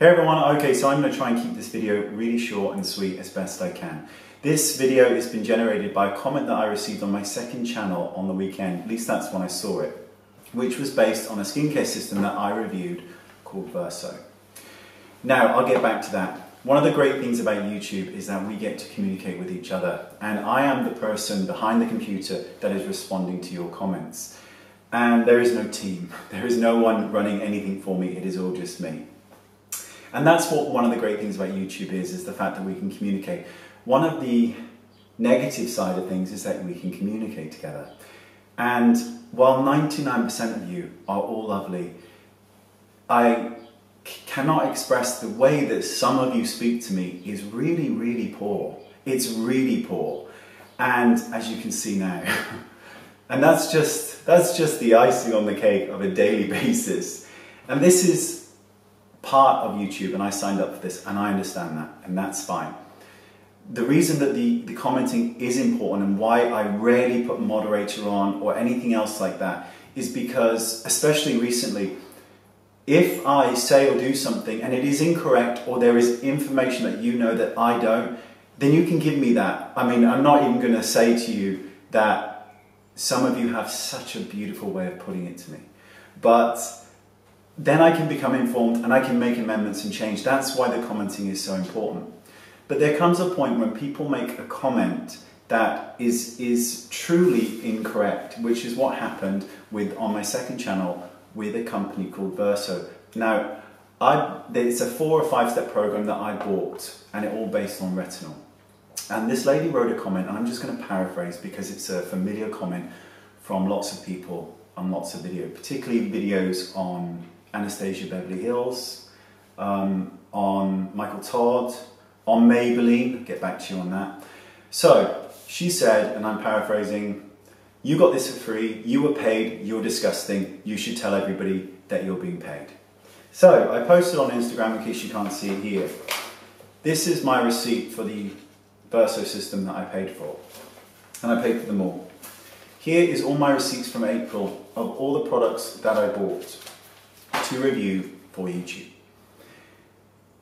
Hey everyone, okay, so I'm going to try and keep this video really short and sweet as best I can. This video has been generated by a comment that I received on my second channel on the weekend, at least that's when I saw it, which was based on a skincare system that I reviewed called Verso. Now, I'll get back to that. One of the great things about YouTube is that we get to communicate with each other, and I am the person behind the computer that is responding to your comments. And there is no team. There is no one running anything for me, it is all just me. And that's what one of the great things about YouTube is the fact that we can communicate. One of the negative side of things is that we can communicate together. And while 99% of you are all lovely, I cannot express the way that some of you speak to me is really, really poor. It's really poor. And as you can see now, and that's just the icing on the cake of a daily basis. And this is part of YouTube, and I signed up for this, and I understand that, and that's fine. The reason that the commenting is important and why I rarely put moderator on or anything else like that is because, especially recently, if I say or do something and it is incorrect or there is information that you know that I don't, then you can give me that. I mean, I'm not even going to say to you that some of you have such a beautiful way of putting it to me, but then I can become informed and I can make amendments and change. That's why the commenting is so important. But there comes a point when people make a comment that is truly incorrect, which is what happened on my second channel with a company called Verso. Now, it's a 4 or 5 step program that I bought, and it all based on retinol. And this lady wrote a comment, and I'm just going to paraphrase because it's a familiar comment from lots of people on lots of videos, particularly videos on Anastasia Beverly Hills, on Michael Todd, on Maybelline. I'll get back to you on that. So she said, and I'm paraphrasing, "You got this for free, you were paid, you're disgusting, you should tell everybody that you're being paid." So I posted on Instagram, in case you can't see it here. This is my receipt for the Verso system that I paid for, and I paid for them all. Here is all my receipts from April of all the products that I bought to review for YouTube.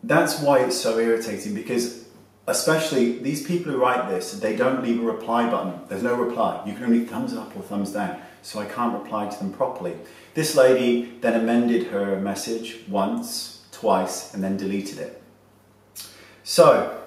That's why it's so irritating, because especially these people who write this, they don't leave a reply button. There's no reply. You can only thumbs up or thumbs down, so I can't reply to them properly. This lady then amended her message once, twice, and then deleted it. So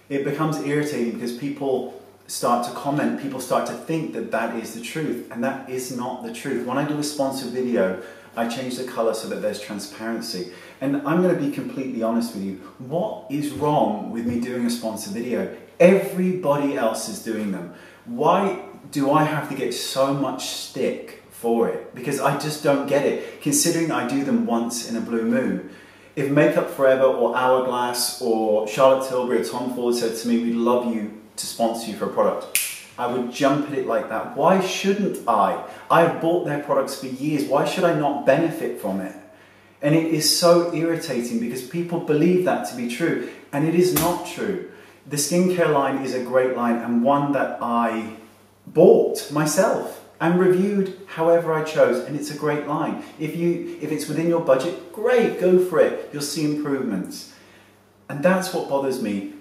it becomes irritating because people start to comment, people start to think that that is the truth, and that is not the truth. When I do a sponsored video, I change the color so that there's transparency. And I'm going to be completely honest with you. What is wrong with me doing a sponsored video? Everybody else is doing them. Why do I have to get so much stick for it? Because I just don't get it, considering I do them once in a blue moon. If Makeup Forever or Hourglass or Charlotte Tilbury or Tom Ford said to me, "We'd love you to sponsor you for a product," I would jump at it like that. Why shouldn't I? I've bought their products for years. Why should I not benefit from it? And it is so irritating because people believe that to be true, and it is not true. The skincare line is a great line, and one that I bought myself and reviewed however I chose, and it's a great line. If it's within your budget, great, go for it. You'll see improvements. And that's what bothers me.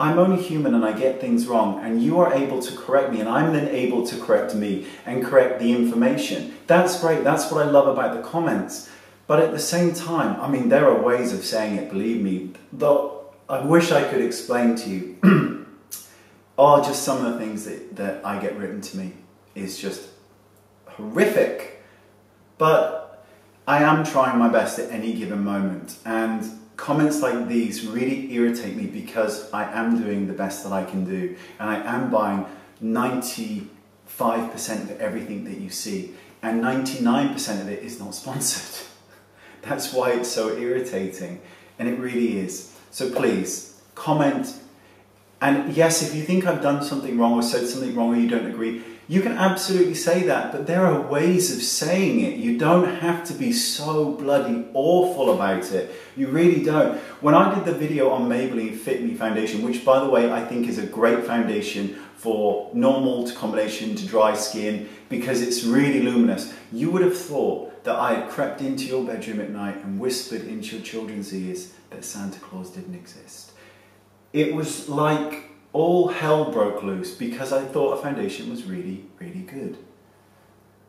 I'm only human and I get things wrong, and you are able to correct me, and I'm then able to correct me and correct the information. That's great, that's what I love about the comments. But at the same time, I mean, there are ways of saying it, believe me, though I wish I could explain to you. Just some of the things that I get written to me is just horrific. But I am trying my best at any given moment, and comments like these really irritate me because I am doing the best that I can do, and I am buying 95% of everything that you see, and 99% of it is not sponsored. That's why it's so irritating, and it really is. So please, comment. And yes, if you think I've done something wrong or said something wrong or you don't agree, you can absolutely say that, but there are ways of saying it. You don't have to be so bloody awful about it. You really don't. When I did the video on Maybelline Fit Me Foundation, which by the way I think is a great foundation for normal to combination to dry skin, because it's really luminous. You would have thought that I had crept into your bedroom at night and whispered into your children's ears that Santa Claus didn't exist. It was like all hell broke loose because I thought a foundation was really, really good.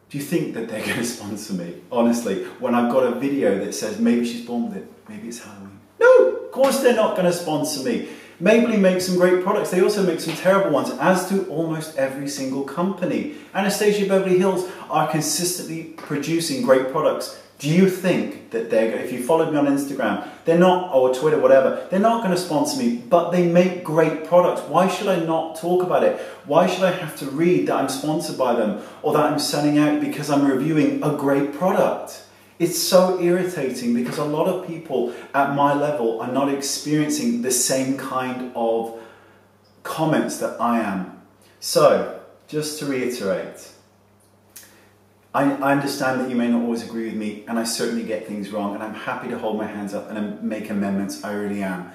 Do you think that they're going to sponsor me? Honestly, when I've got a video that says maybe she's born with it, maybe it's Halloween. No, of course they're not going to sponsor me. Maybelline makes some great products. They also make some terrible ones, as do almost every single company. Anastasia Beverly Hills are consistently producing great products. Do you think that if you followed me on Instagram, they're not, or Twitter, whatever, they're not going to sponsor me, but they make great products. Why should I not talk about it? Why should I have to read that I'm sponsored by them or that I'm selling out because I'm reviewing a great product? It's so irritating because a lot of people at my level are not experiencing the same kind of comments that I am. So, just to reiterate, I understand that you may not always agree with me, and I certainly get things wrong, and I'm happy to hold my hands up and make amendments, I really am.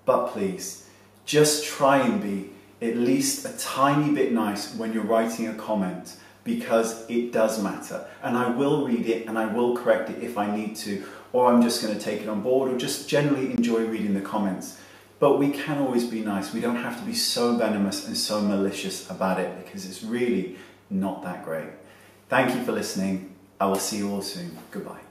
But please, just try and be at least a tiny bit nice when you're writing a comment, because it does matter. And I will read it and I will correct it if I need to, or I'm just going to take it on board, or just generally enjoy reading the comments. But we can always be nice. We don't have to be so venomous and so malicious about it, because it's really not that great. Thank you for listening. I will see you all soon. Goodbye.